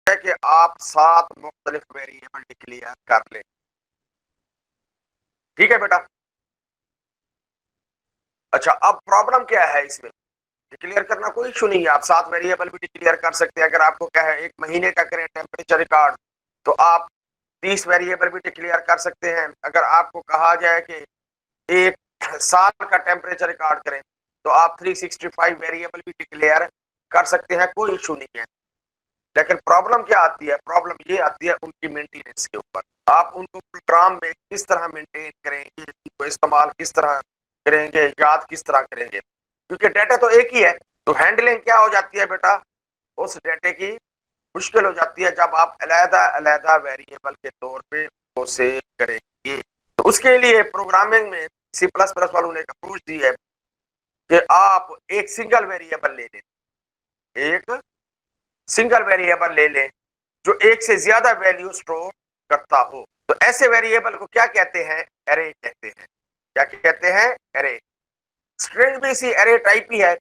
है कि आप 7 मुख्तलिफ वेरिएबल डिक्लेयर कर लें। ठीक है बेटा। अच्छा, अब प्रॉब्लम क्या है इसमें? डिक्लेयर करना कोई इशू नहीं है, आप 7 वेरिएबल भी डिक्लेयर कर सकते हैं। अगर आपको क्या है 1 महीने का करें टेम्परेचर रिकॉर्ड, तो आप 30 वेरिएबल भी डिक्लेयर कर सकते हैं। अगर आपको कहा जाए कि 1 साल का टेम्परेचर रिकॉर्ड करें, तो आप 365 वेरिएबल भी डिक्लेयर कर सकते हैं, कोई इशू नहीं है। लेकिन प्रॉब्लम क्या आती है? प्रॉब्लम ये आती है उनकी मेंटेनेंस के ऊपर। आप उनको प्रोग्राम में किस तरह मेंटेन करेंगे, उनको इस्तेमाल किस तरह करेंगे, याद किस तरह करेंगे, क्योंकि डाटा तो एक ही है। तो हैंडलिंग क्या हो जाती है बेटा, उस डाटे की मुश्किल हो जाती है जब आप अलग-अलग वेरिएबल के तौर पे वो सेव करेंगे। तो उसके लिए प्रोग्रामिंग में सी प्लस प्लस वालों ने एक अप्रोच दी है कि आप एक सिंगल वेरिएबल ले लें, एक सिंगल वेरिएबल ले लें जो एक से ज्यादा वैल्यू स्टोर करता हो। तो ऐसे वेरिएबल को क्या कहते हैं? एरे कहते हैं। क्या कहते हैं? एरे। स्ट्रिंग भी इसी एरे टाइप ही है।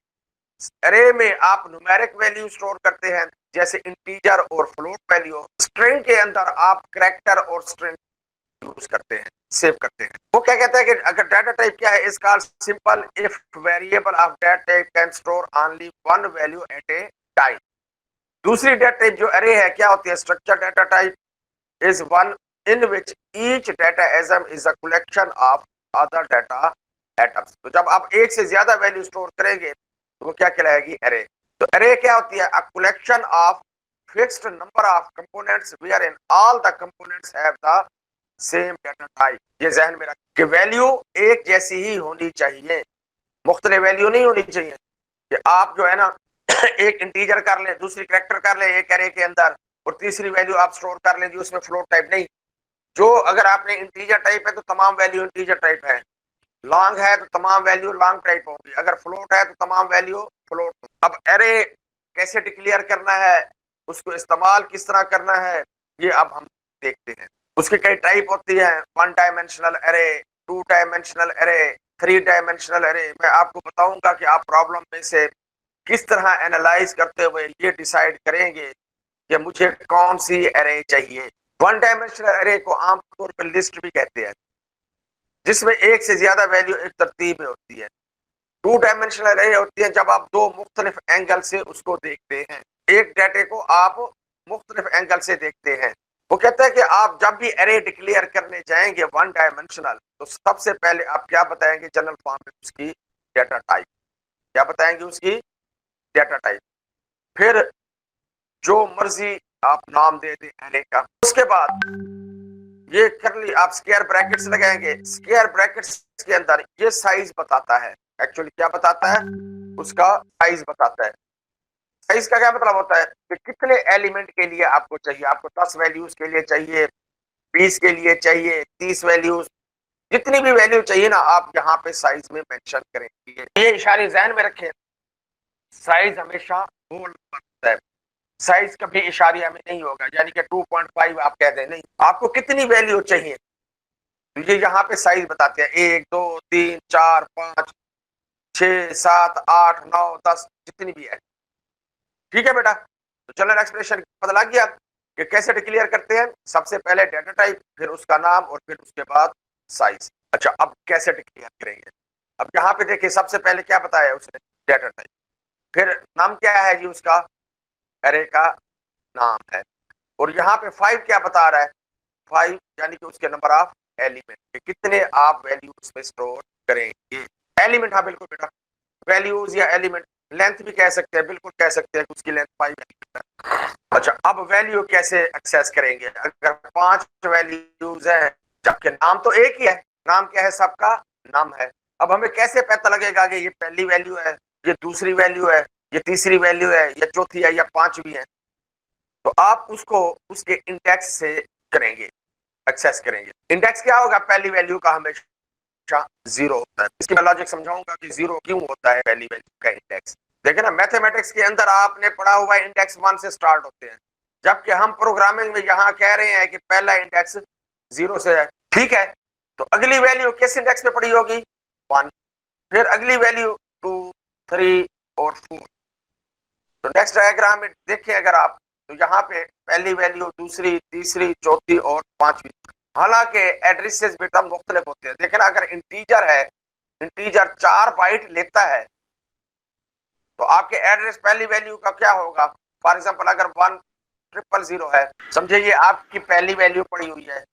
एरे में आप न्यूमेरिक वैल्यू स्टोर करते हैं, जैसे इंटीजर और फ्लोट वैल्यू। स्ट्रिंग के अंदर आप कैरेक्टर और स्ट्रिंग यूज करते हैं, सेव करते हैं। वो क्या कहता है कि अगर डाटा टाइप क्या है, is called simple if variable of data type can store only one value at a time. दूसरी डाटा टाइप जो एरे है क्या होती है? Structure data type is one in which each data atom is a collection of other data atoms। तो जब आप एक से ज्यादा वैल्यू स्टोर करेंगे तो वो क्या कहलाएगी? एरे। तो एरे क्या होती है? a collection of fixed number of components wherein all the components have the same data type। ये जहन में रख कि वैल्यू एक जैसी ही होनी चाहिए, मुख्तलिफ वैल्यू नहीं होनी चाहिए। कि आप जो है ना एक इंटीजर कर लें, दूसरी कैरेक्टर कर लें एक एरे के अंदर, और तीसरी वैल्यू आप स्टोर कर लें उसमें फ्लोट टाइप नहीं। जो अगर आपने इंटीजर टाइप है तो तमाम वैल्यू इंटीजर टाइप है, लॉन्ग है तो तमाम वैल्यू लॉन्ग टाइप होगी, अगर फ्लोट है तो तमाम वैल्यू फ्लोट। अब एरे कैसे डिक्लेयर करना है, उसको इस्तेमाल किस तरह करना है, ये अब हम देखते हैं। उसकी कई टाइप होती है, 1 dimensional array, 2 dimensional array, 3 dimensional array. मैं आपको बताऊंगा कि आप प्रॉब्लम में से किस तरह एनालाइज करते हुए ये डिसाइड करेंगे कि मुझे कौन सी एरे चाहिए। 1 डायमेंशनल एरे को आमतौर पर लिस्ट भी कहते हैं, जिसमें एक से ज्यादा वैल्यू एक तरतीब में होती है। 2 डायमेंशनल एरे होती है जब आप दो मुख्तलिफ एंगल से उसको देखते हैं, एक डाटे को आप मुख्तलिफ एंगल से देखते हैं। वो कहता है कि आप जब भी एरे डिक्लेयर करने जाएंगे 1 डायमेंशनल, तो सबसे पहले आप क्या बताएंगे? जनरल फॉर्म में उसकी डाटा टाइप। क्या बताएंगे? उसकी डाटा टाइप। फिर जो मर्जी आप नाम दे दें एरे का। उसके बाद ये कर ली, आप स्क्वायर ब्रैकेट्स लगाएंगे। स्क्वायर ब्रैकेट्स के अंदर ये साइज बताता है, एक्चुअली क्या बताता है? उसका साइज बताता है। साइज का क्या मतलब होता है कि कितने एलिमेंट के लिए आपको चाहिए। आपको 10 वैल्यूज के लिए चाहिए, 20 के लिए चाहिए, 30 वैल्यूज, जितनी भी वैल्यू चाहिए ना, आप यहाँ पे साइज में मेंशन करेंगे। ये इशारे ज़हन में रखें, साइज हमेशा बोल्ड होता है, साइज कभी इशारिया में नहीं होगा, यानी कि 2.5 आप कह दें, नहीं, आपको कितनी वैल्यू चाहिए तो ये यहाँ पे साइज बताते हैं, 1 2 3 4 5 6 7 8 9 10, जितनी भी है। ठीक है बेटा। तो जनरल एक्सप्रेशन पता लग गया कि कैसे डिक्लेयर करते हैं? सबसे पहले डाटा टाइप, फिर उसका नाम, और फिर उसके बाद साइज। अच्छा, अब कैसे डिक्लेयर करेंगे? अब यहाँ पे देखिए, सबसे पहले क्या बताया उसने? Data type. फिर नाम क्या है जी उसका? एरे का नाम है। और यहाँ पे 5 क्या बता रहा है? 5 यानी कि उसके नंबर ऑफ एलिमेंट, कितने आप वैल्यूज में स्टोर करेंगे। एलिमेंट, हाँ बिल्कुल बेटा, वैल्यूज या एलिमेंट। लेंथ भी कह सकते हैं, बिल्कुल कह सकते हैं कि उसकी लेंथ 5 है। अच्छा, अब वैल्यू कैसे एक्सेस करेंगे? अगर 5 वैल्यूज है, जबकि नाम तो एक ही है। नाम क्या है? सबका नाम है। अब हमें कैसे पता लगेगा कि ये पहली वैल्यू है, ये दूसरी वैल्यू है, ये तीसरी वैल्यू है, या चौथी है, या पांचवी है? तो आप उसको उसके इंडेक्स से करेंगे, एक्सेस करेंगे। इंडेक्स क्या होगा? पहली वैल्यू का हमेशा 0 होता है। इसकी मैं लॉजिक समझाऊंगा कि 0 क्यों होता है पहली वैल्यू का इंडेक्स। देखिए ना, मैथमेटिक्स के अंदर आपने पढ़ा हुआ इंडेक्स 1 से स्टार्ट होते हैं, जबकि हम प्रोग्रामिंग में यहाँ कह रहे हैं कि पहला इंडेक्स 0 से है। ठीक है, तो अगली वैल्यू किस इंडेक्स पे पड़ी होगी? 1। फिर अगली वैल्यू 2 3 और 4। तो नेक्स्ट डायग्राम में देखिए, अगर आप तो यहाँ पे पहली वैल्यू, दूसरी, तीसरी, चौथी और पांचवी। हालांकि एड्रेसेस बेटा मुख्तलिफ होते हैं। देखिए ना, अगर इंटीजर है, इंटीजर 4 बाइट लेता है, तो आपके एड्रेस पहली वैल्यू का क्या होगा? फॉर एग्जाम्पल अगर 1000 है, समझे ये आपकी पहली वैल्यू पड़ी हुई है,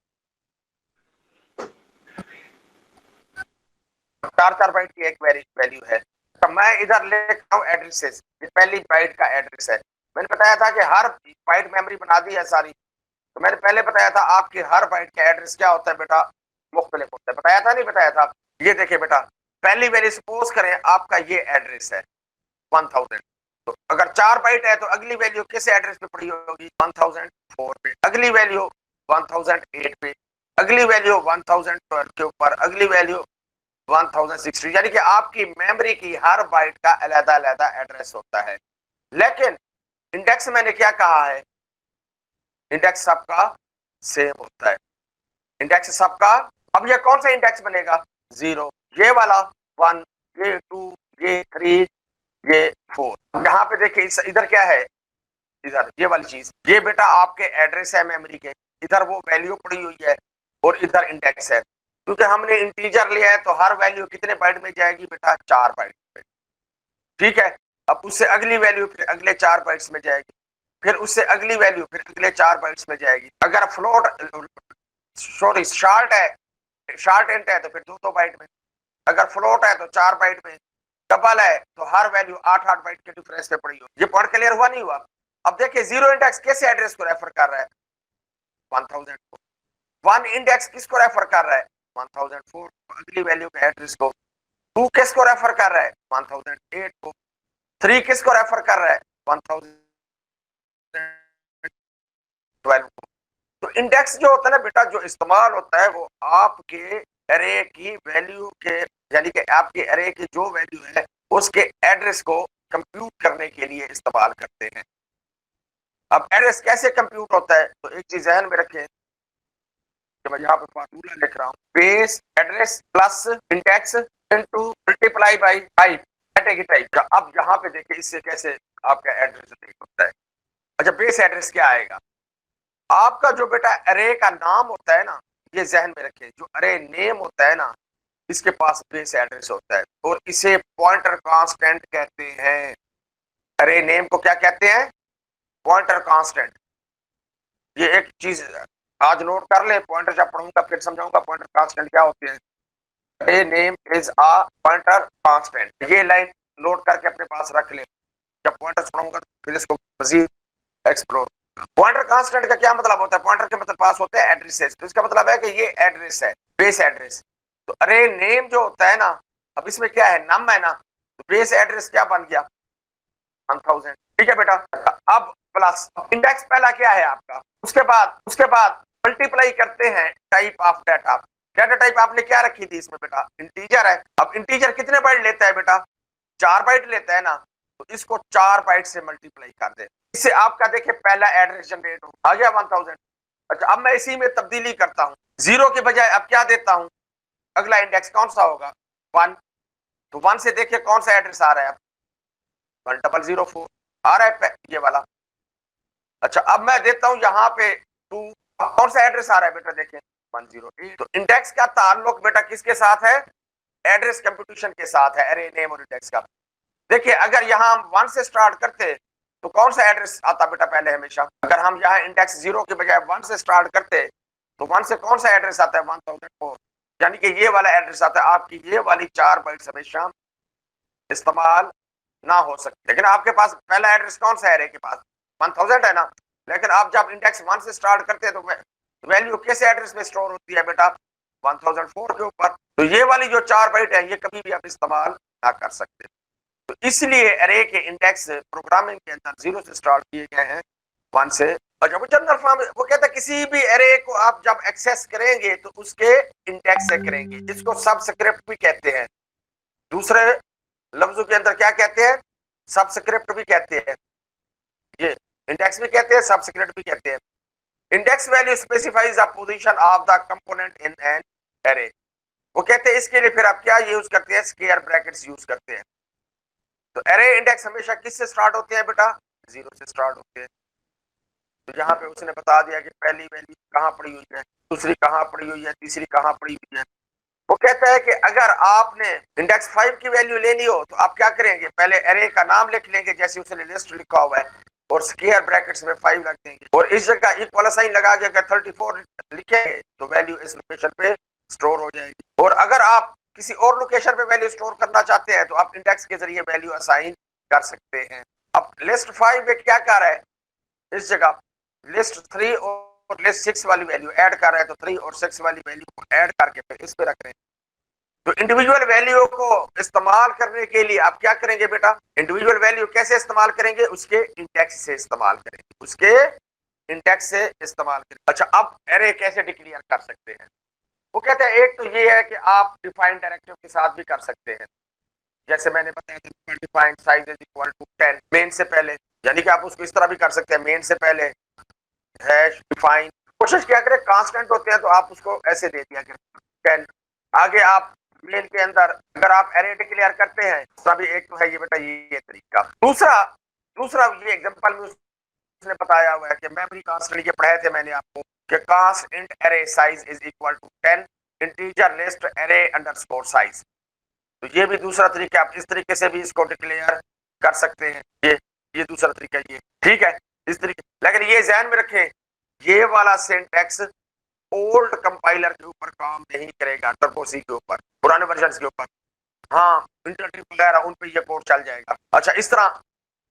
4 बाइट की एक वैल्यू है, तो मैं इधर लिखता हूँ एड्रेसेस, ये पहली बाइट का एड्रेस है। मैंने बताया था कि हर बाइट मेमोरी बना दी है सारी, तो मैंने पहले बताया था आपकी हर बाइट का एड्रेस क्या होता है बेटा? मुख्तलिफ होता है। बताया था नहीं बताया था? ये देखिए बेटा, पहली वैल्यू सपोज करें आपका ये एड्रेस है 1000, तो अगर 4 बाइट है तो अगली वैल्यू किस एड्रेस पे पड़ी होगी? 1004 पे, अगली वैल्यू 1008 पे, अगली वैल्यू 1012 के ऊपर, अगली वैल्यू 1060। यानी कि आपकी मेमोरी की हर बाइट का अलग अलग एड्रेस होता है। लेकिन इंडेक्स मैंने क्या कहा है? इंडेक्स सबका सेम होता है, इंडेक्स सबका। अब ये कौन सा इंडेक्स बनेगा? 0, ये वाला 1, ये 2, ये 3, ये 4। यहाँ पे देखिए इधर क्या है? इधर ये वाली चीज, ये बेटा आपके एड्रेस है मेमोरी के, इधर वो वैल्यू पड़ी हुई है और इधर इंडेक्स है। क्योंकि हमने इंटीजर लिया है तो हर वैल्यू कितने बाइट में जाएगी बेटा? 4 बाइट में। ठीक है, अब उससे अगली वैल्यू फिर अगले 4 बाइट्स में जाएगी, फिर उससे अगली वैल्यू फिर अगले 4 बाइट्स में जाएगी। अगर फ्लोट सॉरी शार्ट इंट है तो फिर 2 बाइट में, अगर फ्लोट है तो 4 बाइट में, डबल है तो हर वैल्यू 8 बाइट के डिफरेंस पे पड़ी हो। ये पॉइंट क्लियर हुआ नहीं हुआ? अब देखिए जीरो इंडेक्स कैसे एड्रेस को रेफर कर रहा है? 1000 को। 1 इंडेक्स किसको रेफर कर रहा है? 1004, अगली वैल्यू के एड्रेस को। 2 किसको रेफर कर रहा है? 1008 को। 3 किसको रेफर कर रहा है? 1012 को। तो इंडेक्स जो होता है ना बेटा, जो इस्तेमाल होता है वो आपके एरे की वैल्यू के, यानी कि आपके एरे की जो वैल्यू है उसके एड्रेस को कंप्यूट करने के लिए इस्तेमाल करते हैं। अब एड्रेस कैसे कंप्यूट होता है? तो एक चीज ध्यान में रखें कि मैं यहाँ पे फार्मूला लिख रहा हूँ, base address plus index into multiply by type, type का। अब यहाँ पे देखिए इससे कैसे आपका एड्रेस होता है। अच्छा, बेस एड्रेस क्या आएगा? आपका जो बेटा अरे का नाम होता है ना, ये जहन में रखें, जो अरे नेम होता है ना, इसके पास बेस एड्रेस होता है और इसे पॉइंटर कांस्टेंट कहते हैं। अरे नेम को क्या कहते हैं? Pointer constant. ये एक चीज आज नोट कर ले, पॉइंटर जब पढ़ूंगा फिर समझाऊंगा पॉइंटर कांस्टेंट क्या होते हैं। अरे name is a pointer constant, ये लाइन नोट करके अपने पास रख ले, जब पॉइंटर पढ़ूंगा फिर इसको मजीद एक्सप्लोर। पॉइंटर कांस्टेंट का क्या मतलब होता है? पॉइंटर के मतलब पास होते हैं एड्रेसेस, तो इसका मतलब है कि ये एड्रेस है, बेस एड्रेस। तो अरे नेम जो होता है ना, अब इसमें क्या है? नम है ना, तो बेस एड्रेस क्या बन गया? 1000। ठीक है बेटा, अब प्लस इंडेक्स पहला क्या है आपका, उसके बाद मल्टीप्लाई करते हैं type of data. Data type आपने क्या रखी थी इसमें बेटा? इंटीजर है। अब इंटीजर कितने बाइट लेता है बेटा? 4 बाइट लेता है ना, तो इसको 4 बाइट से मल्टीप्लाई कर दे, इससे आपका देखिए पहला एड्रेस जनरेट हो आ गया 1000। अच्छा, अब मैं इसी में तब्दीली करता हूँ, 0 के बजाय अब क्या देता हूँ? अगला इंडेक्स कौन सा होगा? 1। तो 1 से देखिए कौन सा एड्रेस आ रहा है? 1004 आ रहा है ये वाला। अच्छा, अब मैं देता हूं यहाँ पे 2, कौन सा एड्रेस आ रहा है बेटा? देखिए 108। तो इंडेक्स का ताल्लुक बेटा किसके साथ है? एड्रेस कंप्यूटेशन के साथ है, अरे नेम और इंडेक्स का। देखिए अगर यहाँ हम 1 से स्टार्ट करते तो कौन सा एड्रेस आता बेटा पहले हमेशा? अगर हम यहाँ इंडेक्स 0 के बजाय 1 से स्टार्ट करते तो 1 से कौन सा एड्रेस आता है? 1004, यानी कि ये वाला एड्रेस आता है। आपकी ये वाली 4 बाइट्स हमेशा इस्तेमाल ना हो सकते। लेकिन आपके पास पहला एड्रेस कौन सा है? अरे के पास 1000 है ना, लेकिन आप जब इंडेक्स 1 से स्टार्ट करते हैं तो वैल्यू किस एड्रेस में स्टोर होती है बेटा? 1004 के ऊपर। तो ये वाली जो 4 बाइट है ये कभी भी आप इस्तेमाल ना कर सकते। तो इसलिए अरे के इंडेक्स प्रोग्रामिंग के अंदर 0 से स्टार्ट किए गए हैं, 1 से। और जब जनरल फॉर्म वो कहता है किसी भी अरे को आप जब एक्सेस करेंगे तो उसके इंडेक्स से करेंगे, इसको सबस्क्रिप्ट भी कहते हैं। दूसरे लफ्जों के अंदर क्या कहते हैं? सबस्क्रिप्ट भी कहते हैं, ये इंडेक्स भी कहते हैं, सबस्क्रिप्ट भी कहते हैं। Index value specifies the position of the component in an array. वो कहते हैं इसके लिए फिर आप क्या यूज करते हैं? स्क्वायर ब्रैकेट्स यूज करते हैं। तो एरे इंडेक्स हमेशा किससे स्टार्ट होते हैं बेटा? 0 से स्टार्ट होते हैं। तो यहाँ पे उसने बता दिया कि पहली वैल्यू कहाँ पड़ी हुई है, दूसरी कहाँ पड़ी हुई है, तीसरी कहाँ पड़ी हुई है। वो कहता है कि अगर आपने इंडेक्स 5 की वैल्यू लेनी हो तो आप क्या करेंगे, पहले एरे का नाम लिख लेंगे जैसे उसने लिस्ट लिखा हुआ है और स्क्वायर ब्रैकेट्स में 5 रख देंगे और इस जगह इक्वल साइन लगा के अगर 34 लिखेंगे तो वैल्यू इस लोकेशन पे स्टोर हो जाएगी। और अगर आप किसी और लोकेशन पे वैल्यू स्टोर करना चाहते हैं तो आप इंडेक्स के जरिए वैल्यू असाइन कर सकते हैं। अब लिस्ट 5 में क्या कर रहा है, इस जगह लिस्ट 3 और लिस्ट 6 वाली वैल्यू ऐड कर रहा है, तो 3 और 6 वाली वैल्यू को ऐड करके फिर इस पे रख रहे हैं। तो इंडिविजुअल वैल्यू को इस्तेमाल करने के लिए आप क्या करेंगे बेटा, इंडिविजुअल वैल्यू कैसे इस्तेमाल करेंगे, उसके इंडेक्स से इस्तेमाल करेंगे, उसके इंडेक्स से इस्तेमाल करेंगे। अच्छा, अब एरे कैसे डिक्लेयर कर सकते हैं, वो कहते हैं एक तो ये है कि आप डिफाइंड डायरेक्टिव के साथ भी कर सकते हैं, जैसे मैंने बताया था defined size is equal to 10 main से पहले, यानी कि आप उसको इस तरह भी कर सकते हैं, मेन से पहले हैश डिफाइन, कोशिश क्या करें कांस्टेंट होते हैं तो आप उसको ऐसे दे दिया करें 10। आगे आप मेन के अंदर अगर आप एरे डिक्लेयर करते हैं तभी एक तो है ये बेटा ये तरीका। दूसरा दूसरा ये एग्जांपल में उसने बताया हुआ है कि मेमोरी कांस्टेंट ये पढ़ाए थे मैंने आपको कि const int array size is equal to 10 integer list array underscore size. तो ये भी दूसरा तरीका, आप इस तरीके से भी इसको डिक्लेयर कर सकते हैं। ये दूसरा तरीका ये ठीक है इस तरीके, लेकिन ये ध्यान में रखें ये वाला सिंटैक्स ओल्ड कंपाइलर के ऊपर काम नहीं करेगा, टर्बो सी के ऊपर, पुराने वर्जन के ऊपर। हाँ इंटरट्रिप वगैरह उन पे ये कोड चल जाएगा। अच्छा इस तरह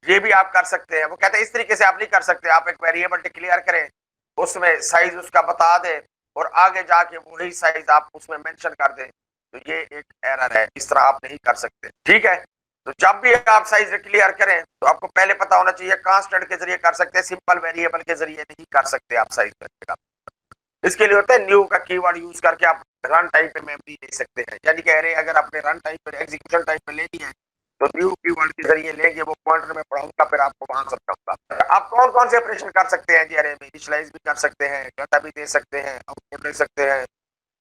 ये भी आप कर सकते हैं। वो कहते हैं इस तरीके से आप नहीं कर सकते, आप एक वेरिएबल डिक्लेयर करें उसमें साइज उसका बता दे और आगे जाके वही साइज आप उसमें मेंशन कर दें, तो ये एक एरर है, इस तरह आप नहीं कर सकते। ठीक है, तो जब भी आप साइज डिक्लेयर करें तो आपको पहले पता होना चाहिए कांस्टेंट के जरिए कर सकते हैं, सिंपल वेरिएबल के जरिए नहीं कर सकते आप साइज का। इसके लिए होता है न्यू का कीवर्ड यूज करके आप रन टाइम पे मेमोरी ले सकते हैं, यानी कि एरे अगर आपने रन टाइम पे एग्जीक्यूशन टाइम पे लेनी है तो न्यू कीवर्ड के जरिए लेंगे, वो पॉइंटर में पढ़ाऊंगा फिर आपको वहां समझाऊंगा। आप कौन कौन से ऑपरेशन कर सकते हैं जी एरे में, इनिशियलाइज भी कर सकते हैं, डाटा भी दे सकते हैं, आउटपुट दे सकते हैं,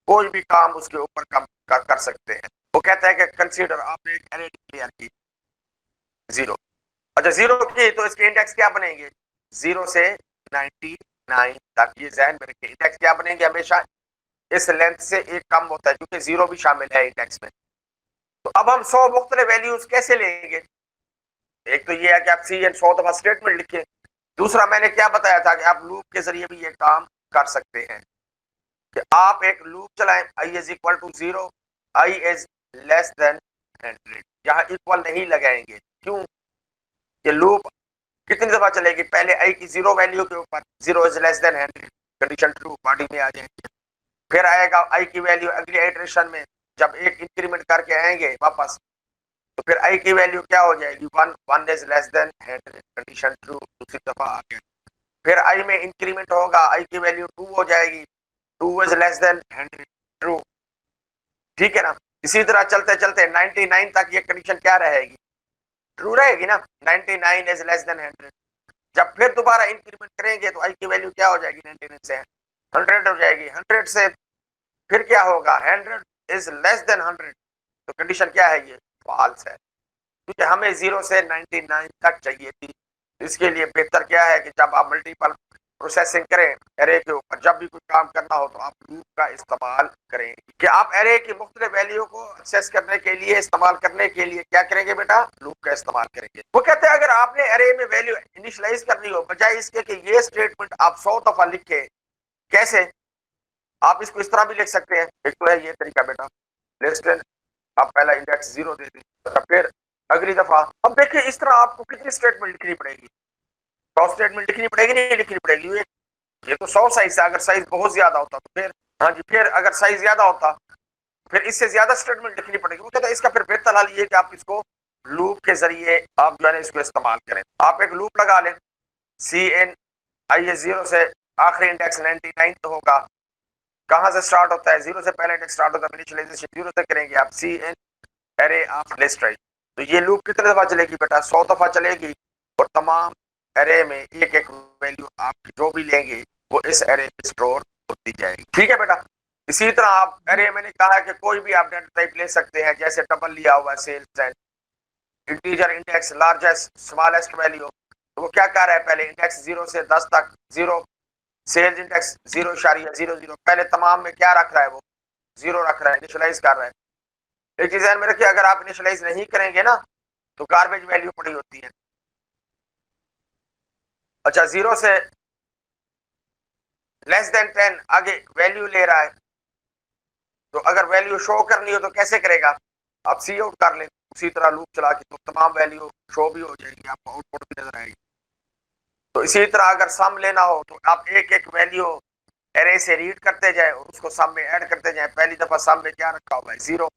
कोई भी काम उसके ऊपर काम कर सकते हैं। वो कहता है कि कंसीडर आपने एक एरे डिक्लेयर की 0, अच्छा 0 की तो इसके इंडेक्स क्या बनेंगे 0 से 99 तक, ये ध्यान में रखिए इंडेक्स क्या बनेंगे हमेशा इस लेंथ से एक कम होता है क्योंकि 0 भी शामिल है इंडेक्स में। तो अब हम 100 मुख्तलिफ वैल्यूज कैसे लेंगे, एक तो ये है कि आप सी एन 100 दफा स्टेटमेंट लिखिए, दूसरा मैंने क्या बताया था कि आप लूप के जरिए भी ये काम कर सकते हैं कि आप एक लूप चलाएं i is equal to 0, i is less than 100, यहाँ इक्वल नहीं लगाएंगे, क्यों, ये लूप कितनी दफा चलेगी, पहले आई की 0 वैल्यू के ऊपर 0 is less than 100 condition true body में आ जाएगी, फिर आएगा आई की वैल्यू अगली इटरेशन में जब एक इंक्रीमेंट करके आएंगे वापस तो फिर आई की वैल्यू क्या हो जाएगी 1, 1 is less than 100 condition true, दूसरी दफा आ गया, फिर आई में इंक्रीमेंट होगा आई की वैल्यू 2 हो जाएगी, 2 इज लेस देन 100 ट्रू, ठीक है ना। इसी तरह चलते चलते 99 तक ये कंडीशन क्या रहेगी, ट्रू रहेगी ना, 99 इज लेस देन 100, जब फिर दोबारा इंक्रीमेंट करेंगे तो आई की वैल्यू क्या हो जाएगी 99 से 100 हो जाएगी, 100 से फिर क्या होगा 100 इज लेस देन 100, तो कंडीशन क्या है ये फॉल्स है, क्योंकि हमें 0 से 99 तक चाहिए थी। इसके लिए बेहतर क्या है कि जब आप मल्टीपल प्रोसेसिंग करें एरे के ऊपर, जब भी कोई काम करना हो तो आप लूप का इस्तेमाल करें, कि आप एरे की मुख्तलिफ वैल्यू को एक्सेस करने के लिए इस्तेमाल करने के लिए क्या करेंगे बेटा, लूप का इस्तेमाल करेंगे। वो कहते हैं अगर आपने एरे में वैल्यू इनिशियलाइज करनी हो बजाय इसके कि ये स्टेटमेंट आप 100 दफा लिखे, कैसे, आप इसको इस तरह भी लिख सकते हैं, एक तो है ये तरीका बेटा लिस्ट आप पहला इंडेक्स 0 दे दें, फिर अगली दफा, अब देखिए इस तरह आपको कितनी स्टेटमेंट लिखनी पड़ेगी, 100 स्टेटमेंट लिखनी पड़ेगी नहीं लिखनी पड़ेगी, ये तो 100 साइज है, अगर साइज बहुत ज्यादा होता तो फिर, हाँ जी, फिर अगर साइज ज्यादा होता फिर इससे ज्यादा स्टेटमेंट लिखनी पड़ेगी। वो कहता है इसका फिर बेहतर हाल ये कि आप इसको लूप के जरिए आप जो है इसको इस्तेमाल करें, आप एक लूप लगा लें सी एन आई 0 से आखिरी इंडेक्स 99 तो होगा, कहाँ से स्टार्ट होता है 0 से पहले इंडेक्स स्टार्ट होता है, इनिशियलाइजेशन 0 से करेंगे आप cin array of list right, तो ये लूप कितने दफा चलेगी बेटा 100 दफा चलेगी और तमाम एरे में एक एक वैल्यू आप जो भी लेंगे वो इस एरे में स्टोर होती जाएगी, ठीक है बेटा। इसी तरह आप एरे मैंने कहा कि कोई भी आप डेटा टाइप ले सकते हैं, जैसे डबल लिया हुआ sales and integer index largest smallest value, तो वो क्या कर रहा है, पहले इंडेक्स 0 से 10 तक 0, सेल्स इंडेक्स 0.00, पहले तमाम में क्या रख रहा है, वो 0 रख रहा है, इनिशियलाइज कर रहा है। एक चीज ध्यान में रखिए, अगर आप इनिशियलाइज नहीं करेंगे ना तो गार्बेज वैल्यू पड़ी होती है। अच्छा, 0 से लेस देन 10 आगे वैल्यू ले रहा है, तो अगर वैल्यू शो करनी हो तो कैसे करेगा, आप सी आउट कर लें, उसी तरह लूप चला के तो तमाम वैल्यू शो भी हो जाएगी, आपको आउटपुट भी नजर आएगी। तो इसी तरह अगर सम लेना हो तो आप एक एक वैल्यू एरे से रीड करते जाए और उसको सम में ऐड करते जाए। पहली दफा सम में क्या रखा हुआ है, 0,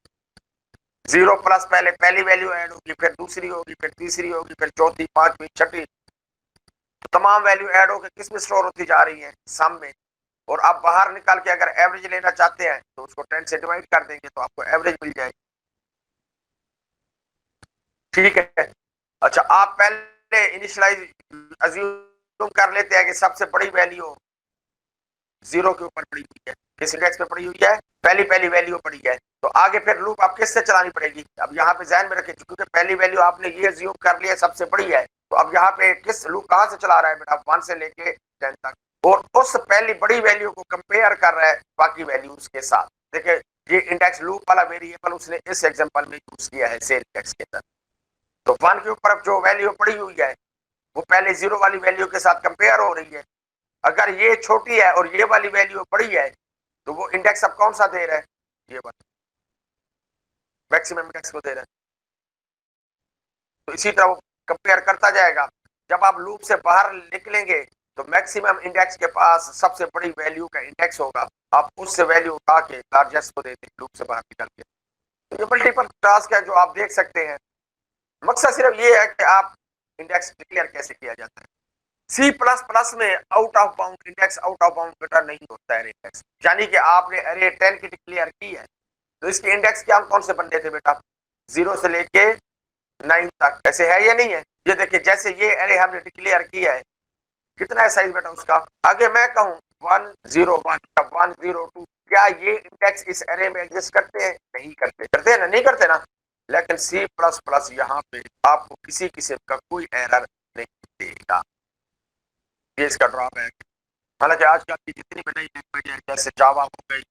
0 प्लस पहले पहली वैल्यू ऐड होगी, फिर दूसरी होगी, फिर तीसरी होगी, फिर चौथी, पांचवी, छठी, तो तमाम वैल्यू ऐड होकर किस में स्टोर होती जा रही है, सम में। और आप बाहर निकाल के अगर एवरेज लेना चाहते हैं तो उसको 10 से डिवाइड कर देंगे तो आपको एवरेज मिल जाएगी। ठीक है। अच्छा, आप पहले इनिशियलाइज अज्यूम कर लेते हैं कि सबसे बड़ी वैल्यू 0 के ऊपर पड़ी हुई है, किस इंडेक्स पे पड़ी हुई है, पहली पहली वैल्यू पड़ी है, तो आगे फिर लूप आप किससे चलानी पड़ेगी। अब यहाँ पे ध्यान में रखें, क्योंकि पहली वैल्यू आपने ये अज्यूम कर लिया सबसे बड़ी है, तो अब यहाँ पे किस लूप कहाँ से चला रहा है बेटा, 1 से लेके 10 तक, और उस पहली बड़ी वैल्यू को कंपेयर कर रहा है बाकी वैल्यूज के साथ। देखिए, ये इंडेक्स लूप वाला वेरिएबल उसने इस एग्जांपल में यूज किया है सेल इंडेक्स के अंदर। तो 1 के ऊपर जो वैल्यू पड़ी हुई है वो पहले 0 वाली वैल्यू के साथ कंपेयर हो रही है। अगर ये छोटी है और ये वाली वैल्यू बड़ी है तो वो इंडेक्स अब कौन सा दे रहा है, ये वाला मैक्सिमम इंडेक्स को दे रहा है। तो इसी तरह वो कंपेयर करता जाएगा। जब आप लूप से बाहर निकलेंगे तो मैक्सिमम इंडेक्स के पास सबसे बड़ी वैल्यू का इंडेक्स होगा, आप उससे वैल्यू उठा के लार्जेस्ट को देते हैं लूप से बाहर निकल के। तो ये मल्टीपल टास्क है जो आप देख सकते हैं। मकसद सिर्फ ये है कि आप इंडेक्स डिक्लेयर कैसे किया जाता है। सी प्लस प्लस में out of bound index, out of bound बेटा नहीं होता है इंडेक्स, यानी कि आपने अरे 10 की डिक्लेयर की है तो इसके इंडेक्स क्या कौन से बनने थे बेटा, 0 से लेके 9 तक, ऐसे है या नहीं है। ये देखिए, जैसे ये अरे हमने डिक्लेयर किया है, कितना है साइज बेटा उसका, आगे मैं कहूँ 101 या 102, क्या ये इंडेक्स इस अरे में एग्जिस्ट करते हैं, नहीं करते, करते हैं ना, नहीं करते ना। लेकिन सी प्लस प्लस यहाँ पे आपको किसी किस्म का कोई एरर नहीं देगा, ये इसका ड्रॉबैक। हालांकि आजकल की जितनी भी नई लैंग्वेज है जैसे जावा हो गई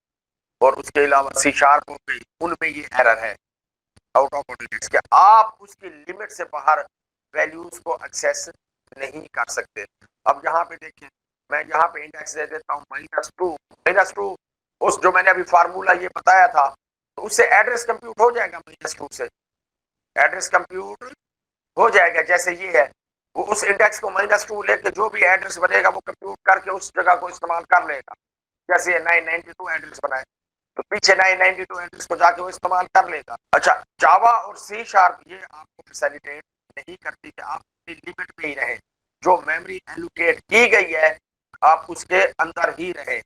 और उसके अलावा सी शार्प हो गई, उनमें ये एरर है आउट ऑफ इंडेक्स के, आप उसकी लिमिट से बाहर वैल्यूज को एक्सेस नहीं कर सकते। अब यहाँ पे देखिए, मैं यहाँ पे इंडेक्स दे देता हूँ -2, उस जो मैंने अभी फार्मूला ये बताया था तो उससे एड्रेस कंप्यूट हो जाएगा, -2 से एड्रेस कंप्यूट हो जाएगा। जैसे ये है, वो उस इंडेक्स को -2 लेके जो भी एड्रेस बनेगा वो कंप्यूट करके उस जगह को इस्तेमाल कर लेगा। जैसे 992 एड्रेस बनाए तो पीछे 992 एड्रेस को जाके वो इस्तेमाल कर लेगा। अच्छा, जावा और सी शार्प ये आपको फैसिलिटेट नहीं करती कि आप अपनी लिमिट में ही रहे, जो मेमोरी एलोकेट की गई है आप उसके अंदर ही रहे,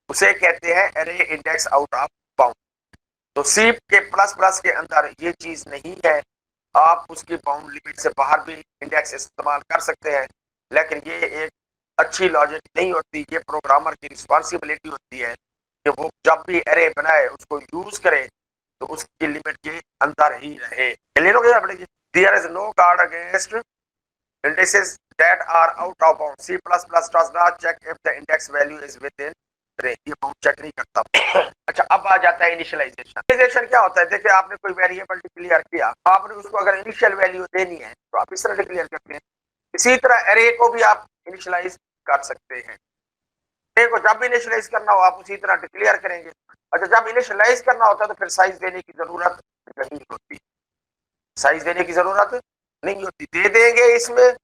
उसे कहते हैं array index out of bound. तो सी के प्लस प्लस के अंदर ये चीज नहीं है, आप उसकी बाउंड लिमिट से बाहर भी इंडेक्स इस्तेमाल कर सकते हैं, लेकिन ये एक अच्छी लॉजिक नहीं होती। ये प्रोग्रामर की रिस्पॉन्सिबिलिटी होती है कि वो जब भी एरे बनाए उसको यूज करे तो उसकी लिमिट के अंदर ही रहे। क्लियर हो गया पड़ेगी। There is no guard against indices that are out of bound. C++ does not check if the index value is within range. ये बाउंड चेक नहीं करता। अच्छा, अब आ जाता है इनिशियलाइजेशन। इनिशियलाइजेशन क्या होता है, देखिए आपने कोई वेरिएबल डिक्लेयर किया, आपने उसको अगर इनिशियल वैल्यू देनी है तो आप इस तरह डिक्लेयर करते हैं। इसी तरह एरे को भी आप इनिशियलाइज कर सकते हैं। एरे को जब भी इनिशियलाइज करना हो आप उसी तरह डिक्लेयर करेंगे। अच्छा, जब इनिशियलाइज करना होता है तो फिर साइज देने की जरूरत नहीं होती, साइज देने की जरूरत नहीं होती। दे देंगे इसमें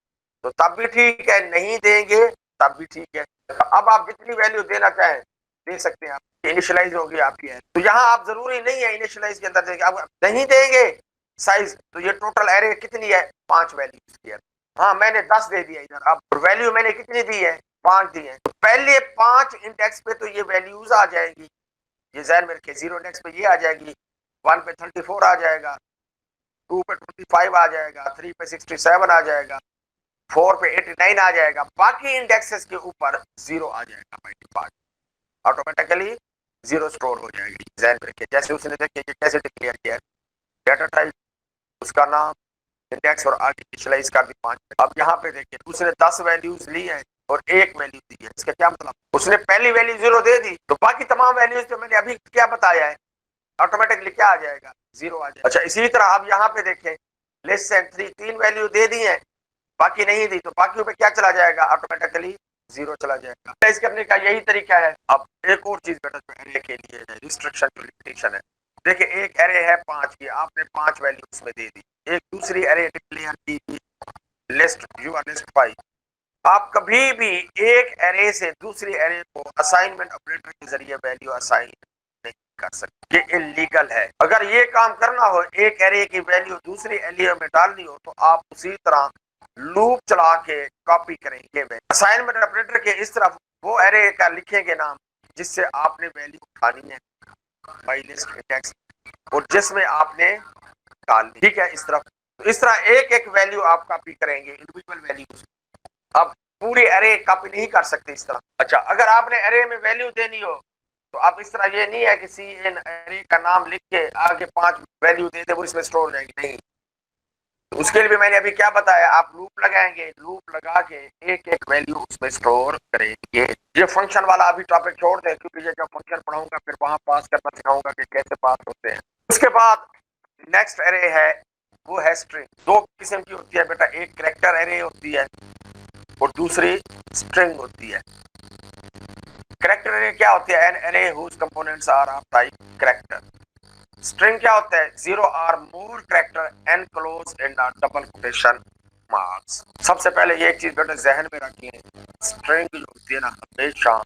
तो तब भी ठीक है, नहीं देंगे तब भी ठीक है। अब आप जितनी वैल्यू देना चाहें दे सकते हैं, आप इनिशियलाइज होगी आपकी है। तो यहाँ आप जरूरी नहीं है इनिशियलाइज के अंदर देंगे, आप नहीं देंगे साइज तो ये टोटल एरे कितनी है, 5 वैल्यूज की है। हाँ, मैंने 10 दे दिया इधर, अब वैल्यू मैंने कितनी दी है, 5 दी है। तो पहले 5 इंडेक्स पे तो ये वैल्यूज आ जाएंगी, ये ज़हन में रखिए। 0 इंडेक्स पे ये आ जाएगी, 1 पे 34 आ जाएगा, 2 पे 25 आ जाएगा, 3 पे 67 आ जाएगा, 4 पे 89 आ जाएगा, बाकी इंडेक्सेस के ऊपर 0 आ जाएगा बाय डिफॉल्ट, ऑटोमेटिकली 0 स्टोर हो जाएगी। ध्यान रखिए, जैसे उसने देखिए कैसे डिक्लेयर किया है, डाटा टाइप, उसका नाम, इंडेक्स और आगे पिछला इसका भी 5। अब यहाँ पे देखिए उसने 10 वैल्यूज ली है और एक वैल्यू दी है। इसका क्या मतलब, उसने पहली वैल्यू 0 दे दी तो बाकी तमाम वैल्यूज जो मैंने अभी क्या बताया है ऑटोमेटिकली क्या आ जाएगा, 0 आ जाएगा। अच्छा इसी तरह अब यहाँ पे देखें लेस देन 3 तीन वैल्यू दे दी है, बाकी नहीं दी तो बाकी पे क्या चला जाएगा, ऑटोमेटिकली 0 चला जाएगा। इस करने का यही तरीका है। अब एक और चीज बेटा जो एरे के लिए है रिस्ट्रिक्शन जो लिमिटेशन है, देखिए एक एरे है 5 की, आपने 5 वैल्यू उसमें दे दी, एक दूसरी एरे डिक्लेयर की लिस्ट यू आर लिस्ट 5। आप कभी भी एक एरे से दूसरी एरे को असाइनमेंट ऑपरेटर के जरिए वैल्यू असाइन नहीं कर सकते, ये इलीगल है। अगर ये काम करना हो एक एरे की वैल्यू दूसरी एरे में डालनी हो तो आप उसी तरह लूप चला के कॉपी करेंगे। असाइनमेंट ऑपरेटर के इस तरफ वो एरे का लिखेंगे नाम जिससे आपने वैल्यू उठानी है बाई लिस्ट इंडेक्स और जिसमें आपने डाल दी, ठीक है। इस तरफ तो इस तरह एक एक वैल्यू आप कॉपी करेंगे इंडिविजुअल वैल्यूज। अब पूरी एरे कॉपी नहीं कर सकते इस तरह। अच्छा अगर आपने एरे में वैल्यू देनी हो तो आप इस तरह, ये नहीं है कि सी एन एरे का नाम लिख के आगे 5 वैल्यू दे दे वो इसमें स्टोर हो जाएगी, नहीं। तो उसके लिए भी मैंने अभी क्या बताया, आप लूप लगाएंगे, लूप लगा के एक एक वैल्यू उसमें स्टोर करेंगे। ये फंक्शन वाला अभी टॉपिक छोड़ दें क्योंकि ये जब फंक्शन पढ़ाऊंगा फिर वहां पास करना सिखाऊंगा कि कैसे पास होते हैं। उसके बाद नेक्स्ट एरे है वो है स्ट्रिंग। दो किस्म की होती है बेटा, एक कैरेक्टर एरे होती है और दूसरी स्ट्रिंग होती है। कैरेक्टर एरे क्या होती है, an array whose components are of type character. String क्या होता है, 0 और more character enclosed in the double quotation marks. सबसे पहले ये एक चीज बेटा जहन में रखिए, स्ट्रिंग जो होती है ना हमेशा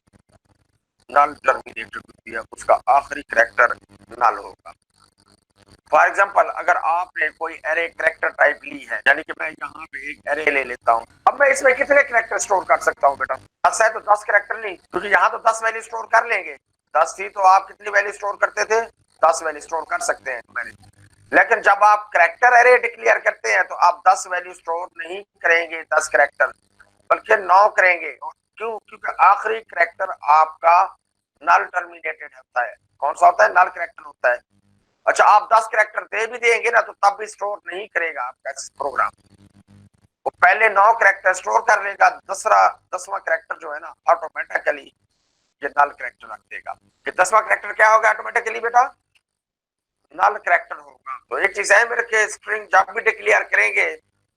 नल टर्मिनेटेड होती है, उसका आखिरी कैरेक्टर नल होगा। फॉर एग्जाम्पल अगर आपने कोई एरे कैरेक्टर टाइप ली है, यानी कि मैं यहाँ पे एक एरे ले लेता हूँ, अब मैं इसमें कितने कैरेक्टर स्टोर कर सकता हूँ बेटा, 10 है तो 10 कैरेक्टर नहीं, क्योंकि यहाँ तो 10 वैल्यू स्टोर कर लेंगे। 10 थी तो आप कितनी वैल्यू स्टोर करते थे, 10 वैल्यू स्टोर कर सकते हैं मैंने। लेकिन जब आप कैरेक्टर एरे डिक्लेयर करते हैं तो आप 10 वैल्यू स्टोर नहीं करेंगे 10 कैरेक्टर, बल्कि 9 करेंगे। क्यों, क्योंकि आखिरी कैरेक्टर आपका नल टर्मिनेटेड होता है। कौन सा होता है, नल कैरेक्टर होता है। अच्छा आप 10 कैरेक्टर दे भी देंगे ना तो तब भी स्टोर नहीं करेगा आपका प्रोग्राम, वो पहले 9 कैरेक्टर स्टोर कर लेगा, 10वां कैरेक्टर जो है ना ऑटोमेटिकली ये नल कैरेक्टर रख देगा। कि 10वां कैरेक्टर क्या होगा ऑटोमेटिकली बेटा, नल कैरेक्टर होगा। तो एक चीज है मेरे के, स्ट्रिंग जब भी डिक्लेयर करेंगे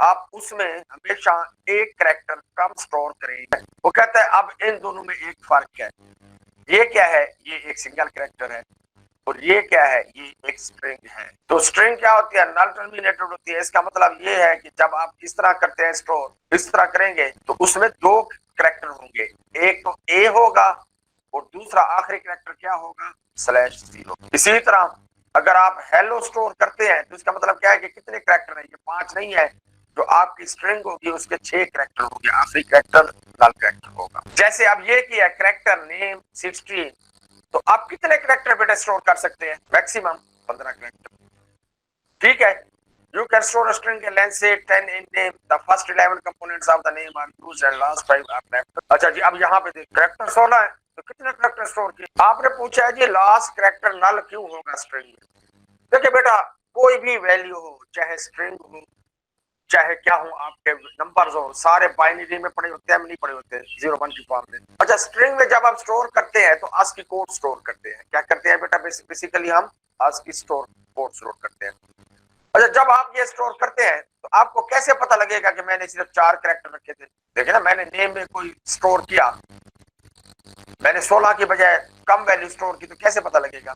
आप उसमें हमेशा एक कैरेक्टर कम स्टोर करेंगे। वो कहता है अब इन दोनों में एक फर्क है, ये क्या है, ये एक सिंगल कैरेक्टर है और ये क्या है, ये एक स्ट्रिंग है। तो स्ट्रिंग क्या होती है, नल टर्मिनेटेड होती है। इसका मतलब ये है कि जब आप इस तरह करते हैं स्टोर, इस तरह करेंगे तो उसमें 2 कैरेक्टर होंगे, एक तो ए होगा और दूसरा आखिरी कैरेक्टर क्या होगा, /0। इसी तरह अगर आप हेलो स्टोर करते हैं तो इसका मतलब क्या है कि कितने कैरेक्टर है, ये 5 नहीं है, जो आपकी स्ट्रिंग होगी उसके 6 कैरेक्टर होंगे, आखिरी कैरेक्टर नल कैरेक्टर होगा। जैसे अब ये किया कैरेक्टर नेम 16, तो आप कितने कैरेक्टर बेटा स्टोर कर सकते हैं, मैक्सिमम 15 कैरेक्टर, ठीक है। You can store a string in length say 10 in name. The first 11 components of the name are used and last 5 are left. अच्छा जी अब यहाँ पे देख कैरेक्टर 16 है तो कितने कैरेक्टर स्टोर किए, आपने पूछा है जी लास्ट कैरेक्टर नल क्यों होगा स्ट्रिंग में। देखिए बेटा कोई भी वैल्यू हो, चाहे स्ट्रिंग हो चाहे क्या हो, आपके नंबर्स हो, सारे बाइनरी में पड़े होते हैं, नहीं पड़े होते 0-1 की फॉर्म में। अच्छा स्ट्रिंग में जब आप स्टोर करते हैं तो ASCII कोड स्टोर करते हैं, क्या करते हैं बेटा, बेसिकली हम ASCII कोड स्टोर करते हैं। अच्छा जब आप ये स्टोर करते हैं तो आपको कैसे पता लगेगा कि मैंने सिर्फ 4 कैरेक्टर रखे थे। देखिए ना मैंने नेम में कोई स्टोर किया, मैंने 16 की बजाय कम वैल्यू स्टोर की, तो कैसे पता लगेगा,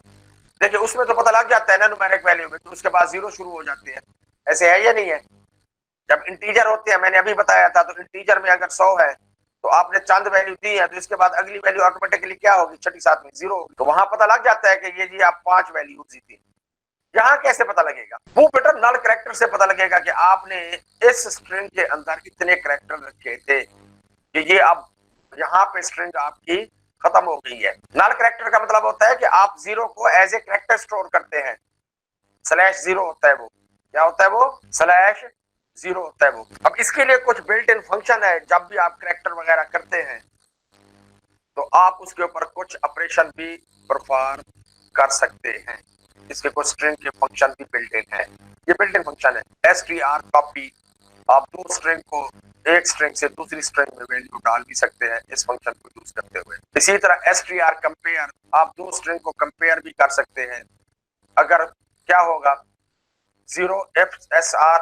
देखिए उसमें तो पता लग जाता है ना न्यूमेरिक वैल्यू में, तो उसके बाद 0 शुरू हो जाते हैं, ऐसे है या नहीं है। जब इंटीजर होते हैं, मैंने अभी बताया था, तो इंटीजर में अगर 100 है तो आपने चंद वैल्यू दी है तो इसके बाद अगली वैल्यू ऑटोमेटिकली क्या होगी, छठी साथ में 0 होगी, तो वहां पता लग जाता है कि ये जी आप 5 वैल्यू दी थी। यहाँ कैसे पता लगेगा, वो बेटा नल कैरेक्टर से पता लगेगा कि आपने इस स्ट्रिंग के अंदर कितने कैरेक्टर रखे थे, कि ये अब यहाँ पे स्ट्रिंग आपकी खत्म हो गई है। नल कैरेक्टर का मतलब होता है कि आप 0 को एज ए कैरेक्टर स्टोर करते हैं, /0 होता है वो, क्या होता है वो, /0 होता है वो। अब इसके लिए कुछ बिल्ट इन फंक्शन है, जब भी आप कैरेक्टर वगैरह करते हैं तो आप उसके ऊपर कुछ ऑपरेशन भी परफॉर्म कर सकते हैं। इसके कुछ स्ट्रिंग के फंक्शन भी बिल्ट इन है। ये बिल्ट इन फंक्शन है str कॉपी। आप दो स्ट्रिंग को एक स्ट्रिंग से दूसरी स्ट्रिंग में वैल्यू डाल भी सकते हैं इस फंक्शन को यूज करते हुए। इसी तरह str कंपेयर, आप दो स्ट्रिंग को कंपेयर भी कर सकते हैं। अगर क्या होगा 0 FSR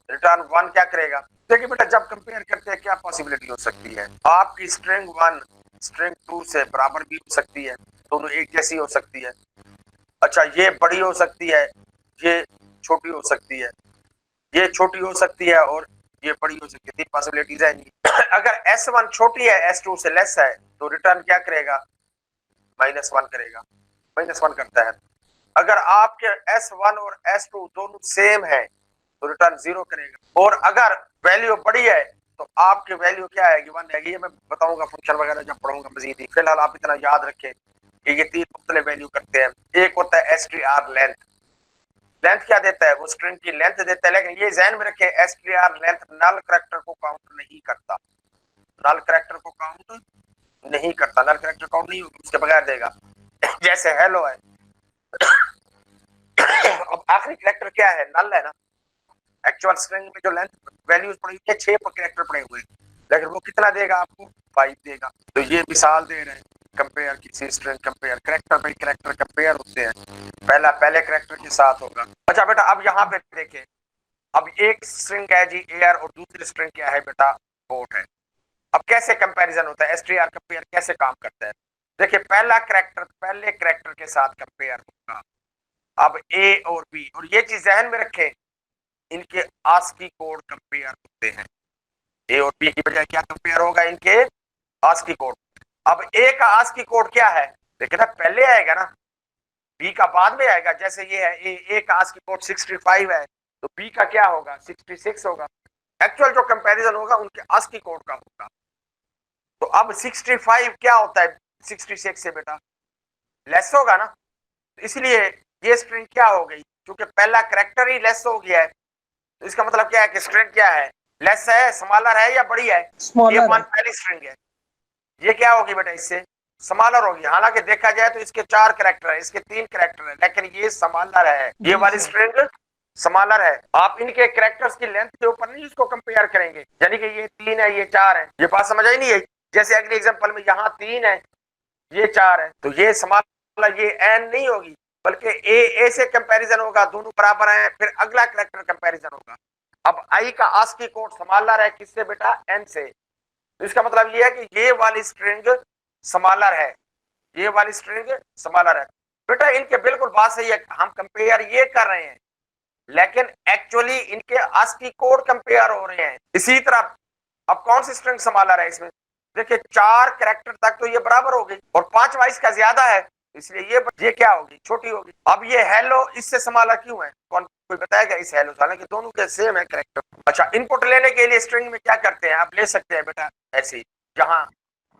रिटर्न 1 क्या करेगा। देखिए बेटा जब कंपेयर करते हैं क्या पॉसिबिलिटी हो सकती है, आपकी स्ट्रिंग 1 स्ट्रिंग 2 से बराबर भी हो सकती है, दोनों एक जैसी हो सकती है। अच्छा ये बड़ी हो सकती है, ये छोटी हो सकती है, ये छोटी हो सकती है और ये बड़ी हो सकती है, तीन पॉसिबिलिटीज है नहीं। अगर S1 छोटी है S2 से लेस है तो रिटर्न क्या करेगा, -1 करेगा, -1 करता है। अगर आपके S1 और S2 दोनों सेम है तो रिटर्न 0 करेगा। और अगर वैल्यू बड़ी है तो आपकी वैल्यू क्या आएगी, 1 आएगी। ये मैं बताऊंगा फंक्शन वगैरह जब पढ़ूंगा मजीद ही। फिलहाल आप इतना याद रखें कि ये तीन मुख्तलिफ वैल्यू करते हैं। एक होता है str लेंथ, लेंथ क्या देता है, वो स्ट्रिंग की लेंथ देता है। लेकिन ये ध्यान में रखें str लेंथ नल करैक्टर को काउंट नहीं करता, नल करैक्टर को काउंट नहीं करता, नल करैक्टर काउंट नहीं होगा, उसके बगैर देगा। जैसे हेलो है अब आखिरी करैक्टर क्या है, नल है ना। एक्चुअल स्ट्रिंग में जो लेंथ वैल्यूज पड़ी है 6 करैक्टर पड़े हुए, लेकिन वो कितना देगा आपको, 5 देगा। तो ये मिसाल दे रहे हैं कंपेयर की, string compare, character by character compare होते हैं, पहला पहले करैक्टर के साथ होगा। अच्छा बेटा अब यहाँ पे देखें, अब एक स्ट्रिंग है जी एयर और दूसरी स्ट्रिंग क्या है बेटा, बोट है। अब कैसे कंपैरिजन होता है, str कंपेयर कैसे काम करता है। देखिए पहला करैक्टर पहले करैक्टर के साथ कंपेयर होगा। अब ए और बी, और ये चीज ध्यान में रखें, इनके ASCII कोड कंपेयर होते हैं। ए और बी की बजाय क्या कंपेयर होगा, इनके ASCII कोड। अब ए का ASCII कोड क्या है, देखिए ना पहले आएगा ना, बी का बाद में आएगा। जैसे ये है ए का ASCII कोड 65 है तो बी का क्या होगा, 66 होगा। एक्चुअल जो कंपैरिजन होगा उनके ASCII कोड का होगा। तो अब 65 क्या होता है 66 से बेटा, लेस होगा ना। इसलिए ये स्ट्रिंग क्या हो गई, क्योंकि पहला करैक्टर ही लेस हो गया है, तो इसका मतलब क्या है कि स्ट्रिंग क्या है, लेस है, स्मॉलर है या बड़ी है। ये वन पहली स्ट्रिंग है, ये क्या होगी बेटा, इससे स्मॉलर होगी। हालांकि देखा जाए तो इसके 4 करैक्टर है, इसके 3 करैक्टर है, लेकिन ये स्मॉलर है, ये वाली स्ट्रिंग स्मॉलर है। आप इनके करैक्टर्स की लेंथ के ऊपर नहीं इसको कंपेयर करेंगे, यानी कि ये 3 है ये 4 है, ये बात समझ आई नहीं है। जैसे अगले एग्जांपल में यहाँ 3 है ये 4 है, तो ये स्मॉलर ये एन नहीं होगी, बल्कि ए से कंपैरिजन होगा, दोनों बराबर हैं, फिर अगला करैक्टर कंपैरिजन होगा। अब आई का ASCII कोड स्मॉलर है किससे बेटा, एन से। तो इसका मतलब ये है कि ये वाली स्ट्रिंग स्मॉलर है, ये वाली स्ट्रिंग स्मॉलर है। बेटा इनके बिल्कुल बात सही है, हम कंपेयर ये कर रहे हैं, लेकिन एक्चुअली इनके ASCII कोड कंपेयर हो रहे हैं। इसी तरह अब कौन सी स्ट्रिंग स्मॉलर है इसमें, देखिए 4 करैक्टर तक तो ये बराबर हो गई और 5 वाइस का ज्यादा है, इसलिए ये क्या होगी, छोटी होगी। अब ये हेलो इससे स्मॉलर क्यों है, कौन कोई बताएगा इस हेलो, हालांकि दोनों के सेम है करैक्टर। अच्छा इनपुट लेने के लिए स्ट्रिंग में क्या करते हैं, आप ले सकते हैं बेटा ऐसे, जहां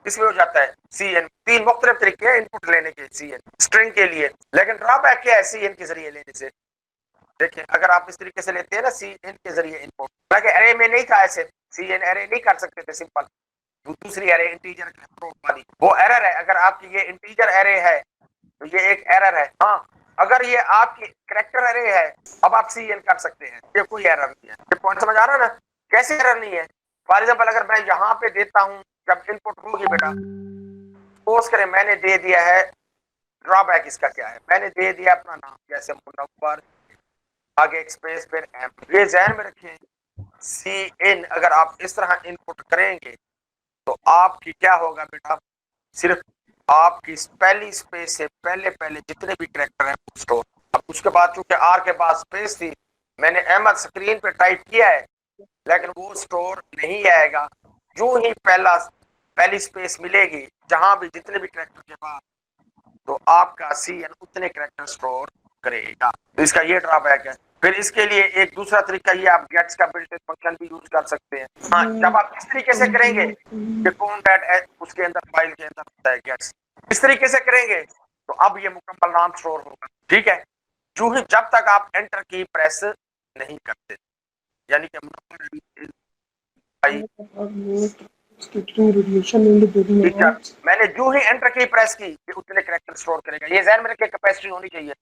इसमें हो जाता है CN, 3 मुख्तलिफ तरीके हैं इनपुट लेने के CN स्ट्रिंग के लिए। लेकिन ड्रॉबैक क्या है CN के जरिए लेने से, देखिए अगर आप इस तरीके से लेते हैं ना CN के जरिए इनपुट, हालांकि एरे में नहीं था ऐसे, CN एरे नहीं कर सकते थे सिंपल, दूसरी एरे इंटीजर वाली वो एरर है। अगर आपकी ये इंटीजर एरे है तो ये एक एरर है। हाँ अगर ये आपकी करैक्टर एरे है अब आप CN कर सकते हैं, ये कोई एरर नहीं है। ये पॉइंट समझ आ रहा है ना, कैसे एरर नहीं है। फॉर एग्जांपल अगर मैं यहाँ पे देता हूँ, जब इनपुट होगी बेटा, सपोज करें मैंने दे दिया है, ड्रॉबैक इसका क्या है, मैंने दे दिया अपना नाम जैसे मुनव्वर, आगे एक स्पेस फिर एम। ये ध्यान में रखें CN अगर आप इस तरह इनपुट करेंगे तो आपकी क्या होगा बेटा, सिर्फ आपकी पहली स्पेस से पहले पहले जितने भी करैक्टर हैं वो स्टोर। अब उसके बाद चूंकि आर के बाद स्पेस थी, मैंने अहमद स्क्रीन पे टाइप किया है, लेकिन वो स्टोर नहीं आएगा। जो ही पहली स्पेस मिलेगी जहां भी जितने भी करैक्टर के बाद, तो आपका CN उतने करैक्टर स्टोर करेगा। तो इसका ये ड्रॉबैक है। फिर इसके लिए एक दूसरा तरीका ये, आप गेट्स का बिल्ट इन फंक्शन भी यूज कर सकते हैं। हाँ जब आप इस तरीके से करेंगे कि कौन डेट उसके अंदर फाइल के अंदर होता है गेट्स, इस तरीके से करेंगे तो अब ये मुकम्मल नाम स्टोर होगा, ठीक है। जो ही जब तक आप एंटर की प्रेस नहीं करते, यानी कि मैंने जो ही एंटर की प्रेस की उतने करैक्टर स्टोर करेगा। ये ध्यान में रखिए कैपेसिटी होनी चाहिए,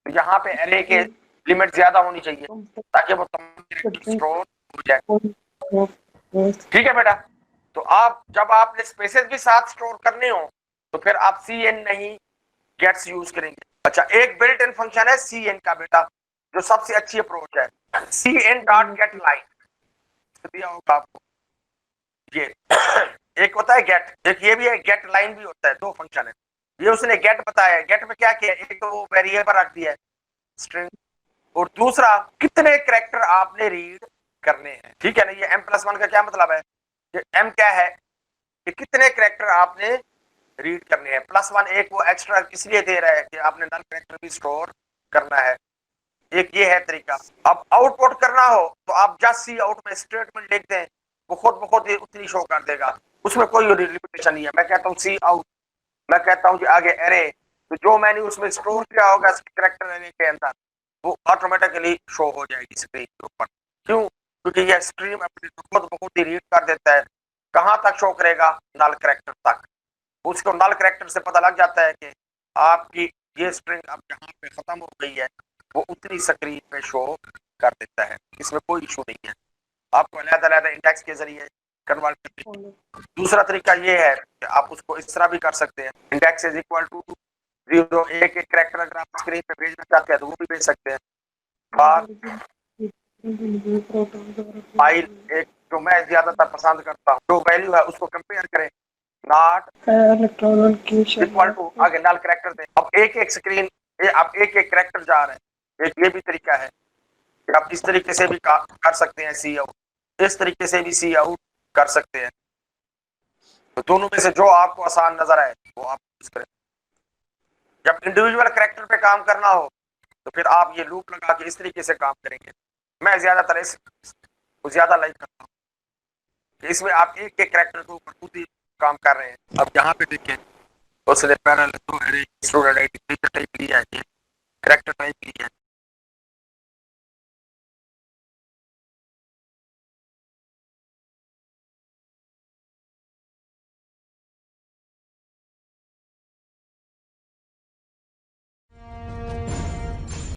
तो यहाँ पे एरे के लिमिट ज्यादा होनी चाहिए ताकि वो तमाम कैरेक्टर स्टोर हो जाए। ठीक है बेटा। तो आप जब आपने स्पेसेस भी साथ स्टोर करने हो तो फिर आप सी एन नहीं गेट्स यूज करेंगे। अच्छा, एक बिल्ट इन फंक्शन है सी एन का बेटा, जो सबसे अच्छी अप्रोच है। Cin dot get line दिया होगा आपको, ये एक होता है गेट, एक ये भी है गेट लाइन भी होता है, दो फंक्शन है। ये उसने गेट बताया, गेट में क्या किया, एक तो वो वेरिएबल रख दिया है स्ट्रिंग, और दूसरा कितने कैरेक्टर आपने रीड करने हैं। ठीक है ना। ये m+1 का क्या मतलब है, कि m क्या है कि कितने कैरेक्टर आपने रीड करने हैं, +1 एक वो एक्स्ट्रा इसलिए दे रहा है कि आपने नल कैरेक्टर भी स्टोर करना है। एक ये है तरीका। अब आउटपुट करना हो तो आप जस्ट सी आउट में स्टेटमेंट लिख दें, वो खुद उतनी शो कर देगा, उसमें कोई रिपीटेशन नहीं है। मैं कहता हूँ सी आउट, मैं कहता हूँ कि आगे एरे, तो जो मैंने उसमें स्टोर किया होगा कैरेक्टर एरे के अंदर वो ऑटोमेटिकली शो हो जाएगी स्क्रीन के ऊपर। क्यों? क्योंकि यह स्ट्रीम अपने खुद ही रीड कर देता है। कहां तक शो करेगा? नल कैरेक्टर तक। उसको नल कैरेक्टर से पता लग जाता है कि आपकी ये स्ट्रिंग अब यहाँ पे खत्म हो गई है, वो उतनी स्क्रीन पे शो कर देता है। इसमें कोई इशू नहीं है, आपको अलग-अलग इंडेक्स के जरिए कन्वर्ट करते हैं। दूसरा तरीका ये है कि आप उसको इस तरह भी कर सकते हैं, इंडेक्स इज इक्वल टू 0, एक कैरेक्टर अगर आप स्क्रीन पे भेजना चाहते हैं तो वो भी भेज सकते हैं। फाइल एक जो मैं ज्यादातर पसंद करता हूँ, जो वैल्यू है उसको कंपेयर करें, नॉट इक्वल टू आगे नल कैरेक्टर दें। अब एक स्क्रीन आप एक कैरेक्टर जा रहे हैं। एक ये भी तरीका है कि आप इस तरीके से भी कर सकते हैं सी आउट, इस तरीके से भी सी आउट कर सकते हैं। तो दोनों में से जो आपको आसान नजर आए वो आप यूज करें। जब इंडिविजुअल कैरेक्टर पे काम करना हो तो फिर आप ये लूप लगा के इस तरीके से काम करेंगे। मैं ज्यादातर इसको ज्यादा लाइक करता हूँ कि इसमें आप एक कैरेक्टर के ऊपर खुद ही काम कर रहे हैं। अब यहाँ पे देखें, उसने पैरेलल तो स्टूडेंट आईडी टाइप लिया है, कैरेक्टर टाइप लिया है,